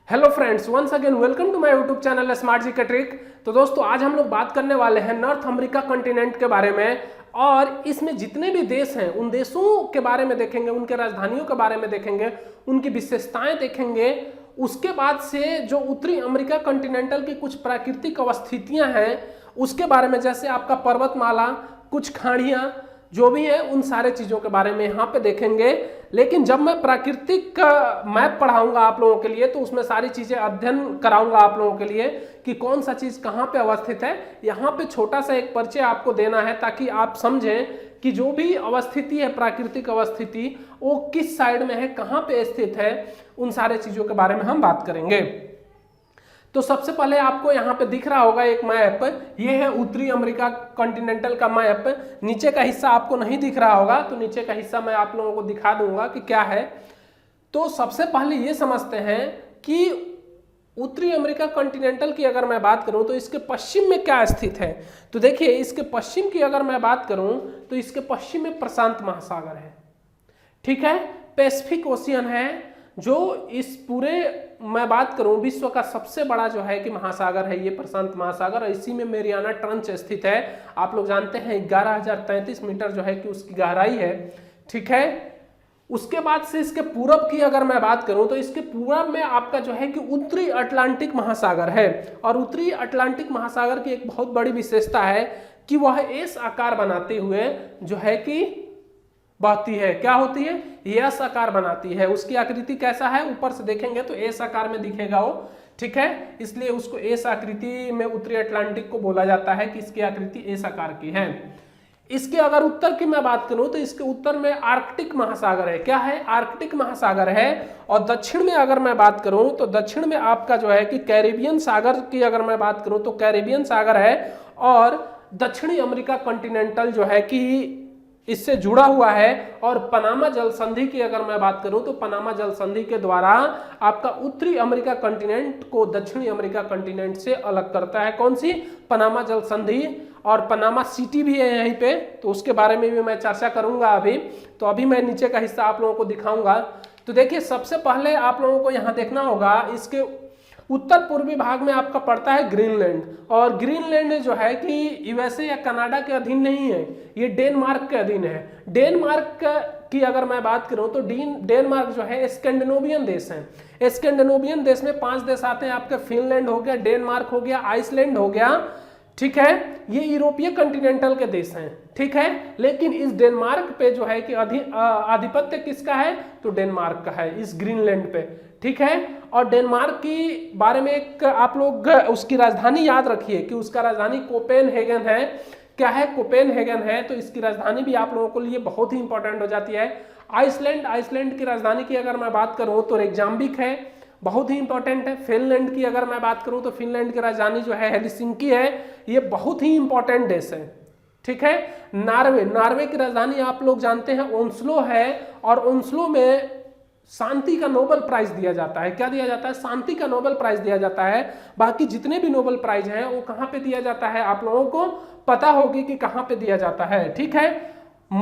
Hello friends, once again welcome to my YouTube channel smart ji का trick. तो दोस्तों, आज हम लोग बात करने वाले हैं नॉर्थ अमेरिका कॉन्टिनेंट के बारे में। और इसमें जितने भी देश हैं उन देशों के बारे में देखेंगे, उनके राजधानियों के बारे में देखेंगे, उनकी विशेषताएं देखेंगे। उसके बाद से जो उत्तरी अमेरिका कॉन्टिनेंटल की कुछ प्राकृतिक अवस्थितियां हैं उसके बारे में, जैसे आपका पर्वतमाला, कुछ खाड़ियां, जो भी है उन सारे चीज़ों के बारे में यहाँ पे देखेंगे। लेकिन जब मैं प्राकृतिक का मैप पढ़ाऊंगा आप लोगों के लिए तो उसमें सारी चीज़ें अध्ययन कराऊंगा आप लोगों के लिए कि कौन सा चीज़ कहाँ पे अवस्थित है। यहाँ पे छोटा सा एक परिचय आपको देना है ताकि आप समझें कि जो भी अवस्थिति है, प्राकृतिक अवस्थिति, वो किस साइड में है, कहाँ पे स्थित है। उन सारे चीज़ों के बारे में हम बात करेंगे। तो सबसे पहले आपको यहाँ पे दिख रहा होगा एक मैप, ये है उत्तरी अमेरिका कॉन्टिनेंटल का मैप। नीचे का हिस्सा आपको नहीं दिख रहा होगा तो नीचे का हिस्सा मैं आप लोगों को दिखा दूंगा कि क्या है। तो सबसे पहले ये समझते हैं कि उत्तरी अमेरिका कॉन्टिनेंटल की अगर मैं बात करूं तो इसके पश्चिम में क्या स्थित है। तो देखिए, इसके पश्चिम की अगर मैं बात करूं तो इसके पश्चिम में प्रशांत महासागर है, ठीक है, पैसिफिक ओशियन है, जो इस पूरे मैं बात करूं विश्व का सबसे बड़ा जो है कि महासागर है ये प्रशांत महासागर। इसी में मेरियाना ट्रंच स्थित है। आप लोग जानते हैं 11,033 मीटर जो है कि उसकी गहराई है, ठीक है। उसके बाद से इसके पूरब की अगर मैं बात करूं तो इसके पूरब में आपका जो है कि उत्तरी अटलांटिक महासागर है। और उत्तरी अटलांटिक महासागर की एक बहुत बड़ी विशेषता है कि वह एस आकार बनाते हुए जो है कि बहती है। क्या होती है? एस आकार बनाती है। उसकी आकृति कैसा है? ऊपर से देखेंगे तो एस आकार में दिखेगा वो, ठीक है। इसलिए उसको एस आकृति में उत्तरी अटलांटिक को बोला जाता है कि इसकी आकृति एस आकार की है। इसके अगर उत्तर की मैं बात करूं तो इसके उत्तर में आर्कटिक महासागर है। क्या है? आर्कटिक महासागर है। और दक्षिण में अगर मैं बात करूं तो दक्षिण में आपका जो है कि कैरेबियन सागर की अगर मैं बात करूं तो कैरेबियन सागर है। और दक्षिणी अमेरिका कॉन्टिनेंटल जो है कि इससे जुड़ा हुआ है। और पनामा जल संधि की अगर मैं बात करूं तो पनामा जल संधि के द्वारा आपका उत्तरी अमेरिका कॉन्टिनेंट को दक्षिणी अमेरिका कॉन्टिनेंट से अलग करता है। कौन सी? पनामा जल संधि। और पनामा सिटी भी है यहीं पे, तो उसके बारे में भी मैं चर्चा करूंगा अभी। तो अभी मैं नीचे का हिस्सा आप लोगों को दिखाऊंगा। तो देखिए, सबसे पहले आप लोगों को यहाँ देखना होगा, इसके उत्तर पूर्वी भाग में आपका पड़ता है ग्रीनलैंड। और ग्रीनलैंड जो है कि यूएसए या कनाडा के अधीन नहीं है, ये डेनमार्क के अधीन है। डेनमार्क की अगर मैं बात करूं तो डेनमार्क जो है स्कैंडिनेवियन देश है। स्कैंडिनेवियन देश में 5 देश आते हैं आपके। फिनलैंड हो गया, डेनमार्क हो गया, आइसलैंड हो गया, ठीक है। ये यूरोपीय कॉन्टिनेंटल के देश हैं, ठीक है। लेकिन इस डेनमार्क पे जो है कि आधिपत्य किसका है? तो डेनमार्क का है इस ग्रीनलैंड पे, ठीक है। और डेनमार्क की बारे में एक आप लोग उसकी राजधानी याद रखिए कि उसका राजधानी कोपेनहेगन है। क्या है? कोपेनहेगन है। तो इसकी राजधानी भी आप लोगों के लिए बहुत ही इंपॉर्टेंट हो जाती है। आइसलैंड की राजधानी की अगर मैं बात करूं तो रेकजाम्बिक है, बहुत ही इंपॉर्टेंट है। फिनलैंड की अगर मैं बात करूं तो फिनलैंड की राजधानी जो है हेलसिंकी है, ये बहुत ही इंपॉर्टेंट देश है, ठीक है। नॉर्वे की राजधानी आप लोग जानते हैं ओस्लो है। और ओस्लो में शांति का नोबेल प्राइज दिया जाता है। क्या दिया जाता है? शांति का नोबेल प्राइज दिया जाता है। बाकी जितने भी नोबेल प्राइज हैं वो कहाँ पे दिया जाता है आप लोगों को पता होगी कि कहाँ पे दिया जाता है, ठीक है।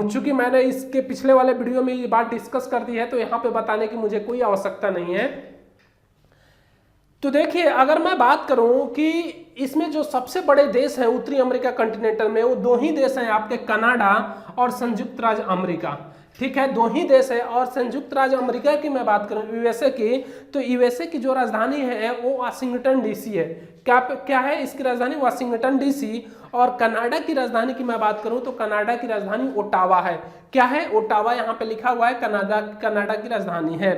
चूंकि मैंने इसके पिछले वाले वीडियो में ये बात डिस्कस कर दी है तो यहाँ पे बताने की मुझे कोई आवश्यकता नहीं है। तो देखिए, अगर मैं बात करूं कि इसमें जो सबसे बड़े देश हैं उत्तरी अमेरिका कॉन्टिनेंटल में, वो 2 ही देश हैं आपके, कनाडा और संयुक्त राज्य अमेरिका, ठीक है। 2 ही देश है। और संयुक्त राज्य अमेरिका की मैं बात करूं, यूएसए की, तो यूएसए की जो राजधानी है वो वाशिंगटन डीसी है। क्या है इसकी राजधानी? Washington DC. और कनाडा की राजधानी की मैं बात करूं तो कनाडा की राजधानी ओटावा है। क्या है? ओटावा यहाँ पे लिखा हुआ है, कनाडा की राजधानी है।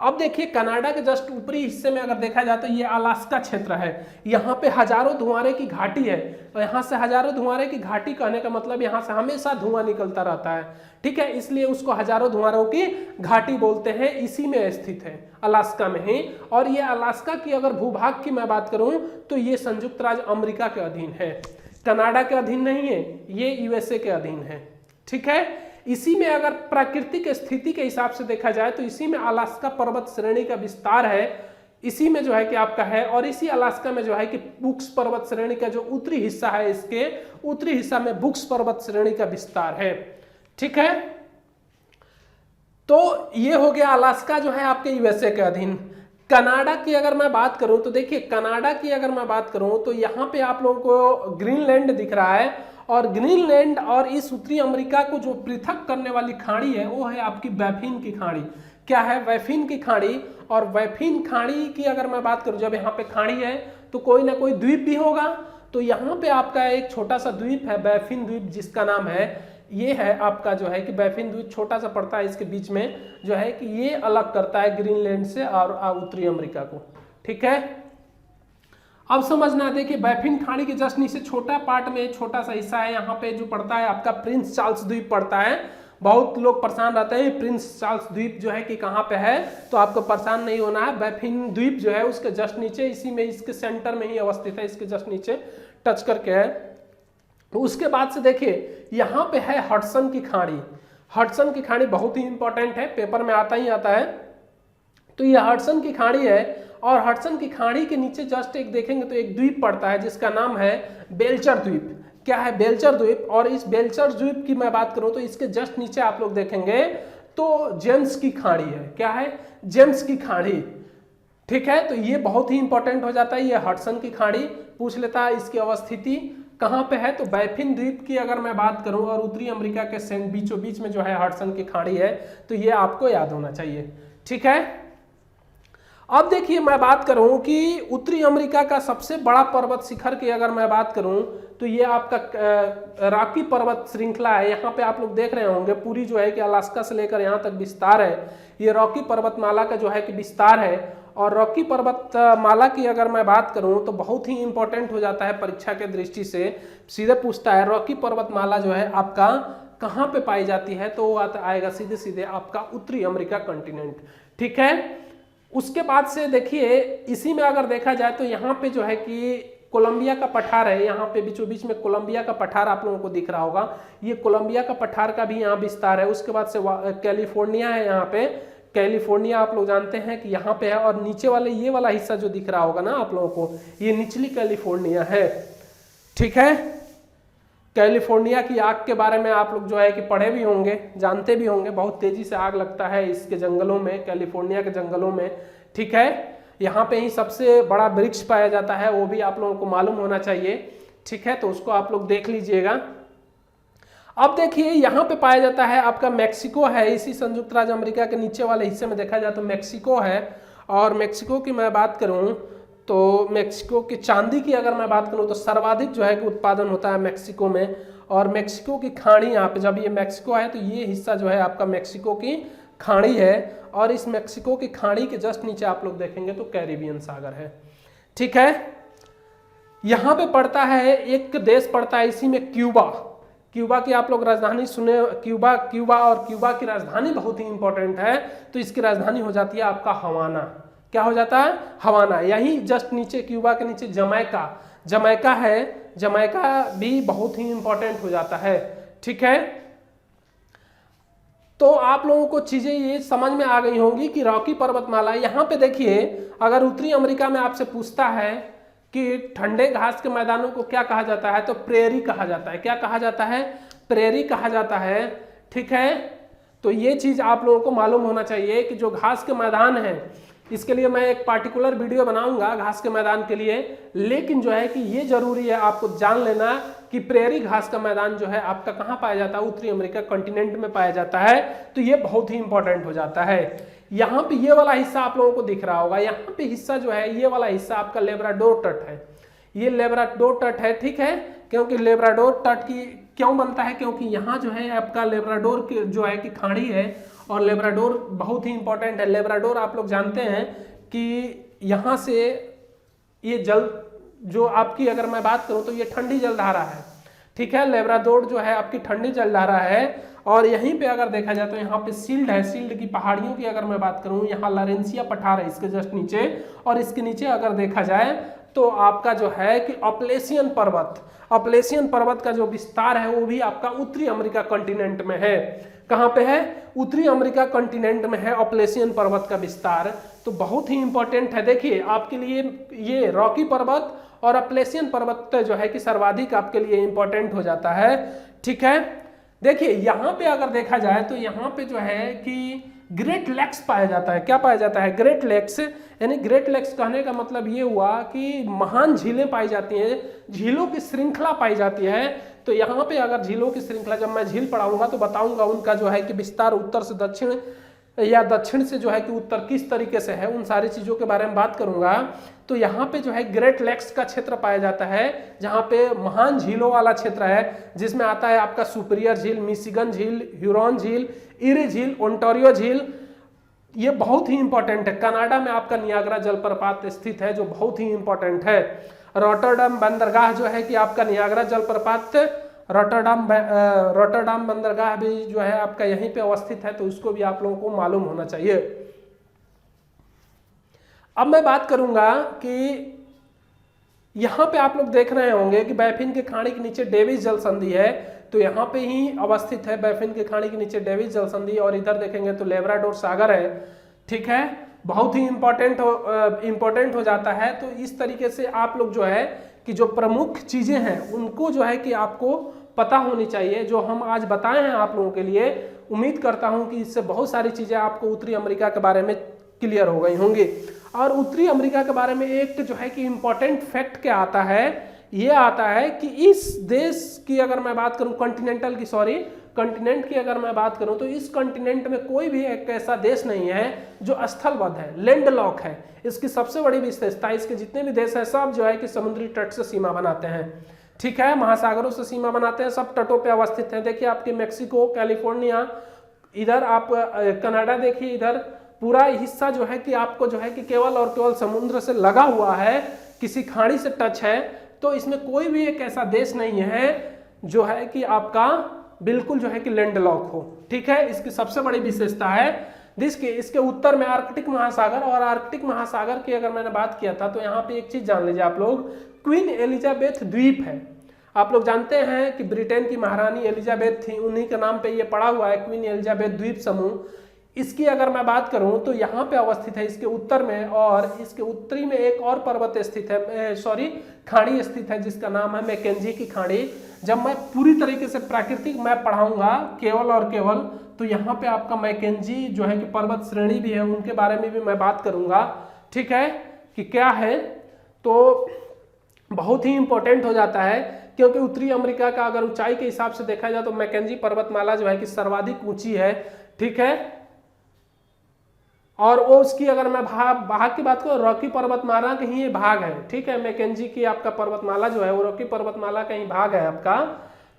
अब देखिए, कनाडा के जस्ट ऊपरी हिस्से में अगर देखा जाए तो ये अलास्का क्षेत्र है। यहाँ पे हजारों धुआंरे की घाटी है। और यहाँ से हजारों धुआंरे की घाटी कहने का मतलब यहाँ से हमेशा धुआं निकलता रहता है, ठीक है। इसलिए उसको हजारों धुआंरों की घाटी बोलते हैं। इसी में स्थित है, अलास्का में ही। और ये अलास्का की अगर भूभाग की मैं बात करूं तो ये संयुक्त राज्य अमेरिका के अधीन है, कनाडा के अधीन नहीं है, ये यूएसए के अधीन है, ठीक है। इसी में अगर प्राकृतिक स्थिति के हिसाब से देखा जाए तो इसी में अलास्का पर्वत श्रेणी का विस्तार है, इसी में जो है कि आपका है। और इसी अलास्का में जो है कि बुक्स पर्वत श्रेणी का जो उत्तरी हिस्सा है, इसके उत्तरी हिस्सा में बुक्स पर्वत श्रेणी का विस्तार है, ठीक है। तो ये हो गया अलास्का जो है आपके यूएसए के अधीन। कनाडा की अगर मैं बात करूं तो देखिए, कनाडा की अगर मैं बात करूं तो यहाँ पे आप लोगों को ग्रीनलैंड दिख रहा है, और ग्रीनलैंड और इस उत्तरी अमेरिका को जो पृथक करने वाली खाड़ी है वो है आपकी बैफिन की खाड़ी। क्या है? बैफिन की खाड़ी। और बैफिन खाड़ी की अगर मैं बात करूं, जब यहाँ पे खाड़ी है तो कोई ना कोई द्वीप भी होगा, तो यहाँ पे आपका एक छोटा सा द्वीप है बैफिन द्वीप, जिसका नाम है, ये है आपका जो है कि बैफिन द्वीप छोटा सा पड़ता है इसके बीच में, जो है कि ये अलग करता है ग्रीनलैंड से और उत्तरी अमेरिका को। ठीक है, अब समझना, देखिए बैफिन खाड़ी के जस्ट नीचे छोटा पार्ट में छोटा सा हिस्सा है, यहाँ पे जो पड़ता है आपका प्रिंस चार्ल्स द्वीप पड़ता है। बहुत लोग परेशान रहते हैं प्रिंस चार्ल्स द्वीप जो है कि कहाँ पे है, तो आपको परेशान नहीं होना है। बैफिन द्वीप जो है उसके जस्ट नीचे, इसी में, इसके सेंटर में ही अवस्थित है, इसके जस्ट नीचे टच करके है। तो उसके बाद से देखिए यहाँ पे है हडसन की खाड़ी। हडसन की खाड़ी बहुत ही इंपॉर्टेंट है, पेपर में आता ही आता है। तो ये हडसन की खाड़ी है, और हडसन की खाड़ी के नीचे जस्ट एक देखेंगे तो एक द्वीप पड़ता है जिसका नाम है बेल्चर द्वीप। क्या है? बेल्चर द्वीप। और इस बेल्चर द्वीप की मैं बात करूं तो इसके जस्ट नीचे आप लोग देखेंगे तो जेम्स की खाड़ी है। क्या है? जेम्स की खाड़ी। ठीक है, तो ये बहुत ही इंपॉर्टेंट हो जाता है। ये हडसन की खाड़ी पूछ लेता है, इसकी अवस्थिति कहाँ पे है, तो बैफिन द्वीप की अगर मैं बात करूं और उत्तरी अमेरिका के बीचों बीच में जो है हडसन की खाड़ी है, तो ये आपको याद होना चाहिए। ठीक है, अब देखिए मैं बात करूं कि उत्तरी अमेरिका का सबसे बड़ा पर्वत शिखर की अगर मैं बात करूं तो ये आपका रॉकी पर्वत श्रृंखला है। यहाँ पे आप लोग देख रहे होंगे पूरी जो है कि अलास्का से लेकर यहाँ तक विस्तार है, ये रॉकी पर्वतमाला का जो है कि विस्तार है। और रॉकी पर्वतमाला की अगर मैं बात करूं तो बहुत ही इंपॉर्टेंट हो जाता है परीक्षा के दृष्टि से, सीधे पूछता है रॉकी पर्वतमाला जो है आपका कहाँ पे पाई जाती है, तो वो आएगा सीधे सीधे आपका उत्तरी अमेरिका कॉन्टिनेंट। ठीक है, उसके बाद से देखिए इसी में अगर देखा जाए तो यहाँ पे जो है कि कोलंबिया का पठार है, यहाँ पे बीचों बीच में कोलंबिया का पठार आप लोगों को दिख रहा होगा, ये कोलंबिया का पठार का भी यहाँ विस्तार है। उसके बाद से कैलिफोर्निया है, यहाँ पे कैलिफोर्निया आप लोग जानते हैं कि यहाँ पे है, और नीचे वाले ये वाला हिस्सा जो दिख रहा होगा ना आप लोगों को, ये निचली कैलिफोर्निया है। ठीक है, कैलिफोर्निया की आग के बारे में आप लोग जो है कि पढ़े भी होंगे, जानते भी होंगे, बहुत तेजी से आग लगता है इसके जंगलों में, कैलिफोर्निया के जंगलों में। ठीक है, यहाँ पे ही सबसे बड़ा वृक्ष पाया जाता है, वो भी आप लोगों को मालूम होना चाहिए। ठीक है, तो उसको आप लोग देख लीजिएगा। अब देखिए यहाँ पे पाया जाता है आपका मैक्सिको है, इसी संयुक्त राज्य अमेरिका के नीचे वाले हिस्से में देखा जाए तो मैक्सिको है। और मैक्सिको की मैं बात करूँ तो मैक्सिको की चांदी की अगर मैं बात करूं तो सर्वाधिक जो है कि उत्पादन होता है मैक्सिको में। और मैक्सिको की खाड़ी यहाँ पे, जब ये मैक्सिको है तो ये हिस्सा जो है आपका मैक्सिको की खाड़ी है, और इस मैक्सिको की खाड़ी के जस्ट नीचे आप लोग देखेंगे तो कैरिबियन सागर है। ठीक है, यहाँ पे पड़ता है एक देश पड़ता है इसी में क्यूबा। क्यूबा की आप लोग राजधानी सुने, क्यूबा और क्यूबा की राजधानी बहुत ही इंपॉर्टेंट है, तो इसकी राजधानी हो जाती है आपका हवाना। क्या हो जाता है? हवाना। यही जस्ट नीचे क्यूबा के नीचे जमैका है, जमैका भी बहुत ही इंपॉर्टेंट हो जाता है। ठीक है, तो आप लोगों को चीजें ये समझ में आ गई होंगी कि रॉकी पर्वतमाला। यहाँ पे देखिए अगर उत्तरी अमेरिका में आपसे पूछता है कि ठंडे घास के मैदानों को क्या कहा जाता है, तो प्रेरी कहा जाता है। क्या कहा जाता है? प्रेरी कहा जाता है। ठीक है, तो ये चीज आप लोगों को मालूम होना चाहिए कि जो घास के मैदान है, इसके लिए मैं एक पार्टिकुलर वीडियो बनाऊंगा घास के मैदान के लिए, लेकिन जो है कि ये जरूरी है आपको जान लेना कि प्रेरी घास का मैदान जो है आपका कहाँ पाया जाता है, उत्तरी अमेरिका कॉन्टिनेंट में पाया जाता है। तो ये बहुत ही इंपॉर्टेंट हो जाता है। यहाँ पे ये वाला हिस्सा आप लोगों को दिख रहा होगा, यहाँ पे हिस्सा जो है ये वाला हिस्सा आपका लेब्राडोर तट है, ये लेब्राडोर तट है। ठीक है, क्योंकि लेब्राडोर तट की क्यों बनता है, क्योंकि यहाँ जो है आपका लेब्राडोर की जो है कि खाड़ी है, और लेब्राडोर बहुत ही इंपॉर्टेंट है। लेब्राडोर आप लोग जानते हैं कि यहाँ से ये जल जो आपकी अगर मैं बात करूँ तो ये ठंडी जलधारा है। ठीक है, लेब्राडोर जो है आपकी ठंडी जलधारा है। और यहीं पे अगर देखा जाए तो यहाँ पे सील्ड है, सील्ड की पहाड़ियों की अगर मैं बात करूँ, यहाँ लॉरेंसिया पठार है इसके जस्ट नीचे, और इसके नीचे अगर देखा जाए तो आपका जो है कि अपलेशियन पर्वत का जो विस्तार है वो भी आपका उत्तरी अमेरिका कॉन्टिनेंट में है। कहाँ पे है? उत्तरी अमेरिका कॉन्टिनेंट में है अपलेशियन पर्वत का विस्तार। तो बहुत ही इंपॉर्टेंट है। देखिए आपके लिए ये रॉकी पर्वत और अपलेशियन पर्वत जो है कि सर्वाधिक आपके लिए इंपॉर्टेंट हो जाता है। ठीक है, देखिए यहाँ पे अगर देखा जाए तो यहाँ पे जो है कि ग्रेट लेक्स पाया जाता है। क्या पाया जाता है? Great lakes. यानी ग्रेट लेक्स कहने का मतलब ये हुआ कि महान झीलें पाई जाती हैं, झीलों की श्रृंखला पाई जाती है। तो यहाँ पे अगर झीलों की श्रृंखला, जब मैं झील पढ़ाऊंगा तो बताऊंगा उनका जो है कि विस्तार उत्तर से दक्षिण या दक्षिण से जो है कि उत्तर किस तरीके से है, उन सारी चीज़ों के बारे में बात करूंगा। तो यहाँ पे जो है ग्रेट लेक्स का क्षेत्र पाया जाता है, जहाँ पे महान झीलों वाला क्षेत्र है, जिसमें आता है आपका सुपीरियर झील, मिशिगन झील, ह्यूरॉन झील, इरी झील, ओंटारियो झील। ये बहुत ही इंपॉर्टेंट है। कनाडा में आपका नियाग्रा जलप्रपात स्थित है, जो बहुत ही इंपॉर्टेंट है। रॉटरडैम बंदरगाह जो है कि आपका नियाग्रा जलप्रपात, रॉटरडैम बंदरगाह भी जो है आपका यहीं पे अवस्थित है, तो उसको भी आप लोगों को मालूम होना चाहिए। अब मैं बात करूंगा कि यहां पे आप लोग देख रहे होंगे कि बैफिन के खाड़ी के नीचे डेविस जल संधि है, तो यहाँ पे ही अवस्थित है बैफिन के खाड़ी के नीचे डेविस जल संधि, और इधर देखेंगे तो लेब्राडोर सागर है। ठीक है, बहुत ही इंपॉर्टेंट हो जाता है। तो इस तरीके से आप लोग जो है कि जो प्रमुख चीजें हैं उनको जो है कि आपको पता होनी चाहिए, जो हम आज बताए हैं आप लोगों के लिए। उम्मीद करता हूं कि इससे बहुत सारी चीजें आपको उत्तरी अमेरिका के बारे में क्लियर हो गई होंगी। और उत्तरी अमेरिका के बारे में एक जो है कि इंपॉर्टेंट फैक्ट क्या आता है, ये आता है कि इस देश की अगर मैं बात करूं, कंटिनेंट की अगर मैं बात करूं, तो इस कंटिनेंट में कोई भी एक ऐसा देश नहीं है जो स्थलबद्ध है, लैंडलॉक है। इसकी सबसे बड़ी विशेषता, इसके जितने भी देश हैं सब जो है कि समुद्री तट से सीमा बनाते हैं। ठीक है, महासागरों से सीमा बनाते हैं, सब तटों पे अवस्थित हैं। देखिए आपके मैक्सिको, कैलिफोर्निया, इधर आप कनाडा देखिए, इधर पूरा हिस्सा जो है कि आपको जो है कि केवल और केवल समुद्र से लगा हुआ है, किसी खाड़ी से टच है। तो इसमें कोई भी एक ऐसा देश नहीं है जो है कि आपका बिल्कुल जो है कि लैंडलॉक हो। ठीक है, इसकी सबसे बड़ी विशेषता है इसके उत्तर में आर्कटिक महासागर, और आर्कटिक महासागर की अगर मैंने बात किया था तो यहाँ पे एक चीज जान लीजिए आप लोग, क्वीन एलिजाबेथ द्वीप है। आप लोग जानते हैं कि ब्रिटेन की महारानी एलिजाबेथ थी, उन्हीं के नाम पे ये पड़ा हुआ है क्वीन एलिजाबेथ द्वीप समूह। इसकी अगर मैं बात करूं तो यहाँ पे अवस्थित है इसके उत्तर में, और इसके उत्तरी में एक और पर्वत स्थित है, खाड़ी स्थित है, जिसका नाम है मैकेंजी की खाड़ी। जब मैं पूरी तरीके से प्राकृतिक मैप पढ़ाऊंगा केवल और केवल, तो यहाँ पे आपका मैकेंजी जो है कि पर्वत श्रेणी भी है, उनके बारे में भी मैं बात करूंगा। ठीक है, कि क्या है, तो बहुत ही इंपॉर्टेंट हो जाता है, क्योंकि उत्तरी अमेरिका का अगर ऊंचाई के हिसाब से देखा जाए तो मैकेंजी पर्वतमाला जो है कि सर्वाधिक ऊंची है। ठीक है, और वो उसकी अगर मैं भाग की बात करूं, रॉकी पर्वतमाला का ही भाग है। ठीक है, मैकेंजी की आपका पर्वतमाला जो है वो रॉकी पर्वतमाला का ही भाग है आपका।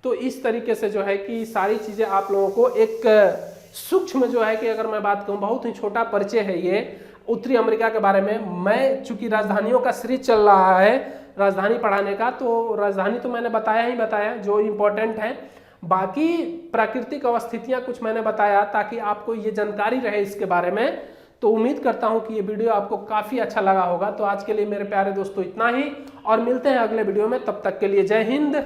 तो इस तरीके से जो है कि सारी चीजें आप लोगों को एक सूक्ष्म जो है कि अगर मैं बात करूं, बहुत ही छोटा परिचय है ये उत्तरी अमेरिका के बारे में। मैं चूंकि राजधानियों का सीरीज चल रहा है राजधानी पढ़ाने का, तो राजधानी तो मैंने बताया जो इम्पोर्टेंट है। बाकी प्राकृतिक अवस्थितियां कुछ मैंने बताया ताकि आपको ये जानकारी रहे इसके बारे में। तो उम्मीद करता हूं कि ये वीडियो आपको काफी अच्छा लगा होगा। तो आज के लिए मेरे प्यारे दोस्तों इतना ही, और मिलते हैं अगले वीडियो में। तब तक के लिए जय हिंद।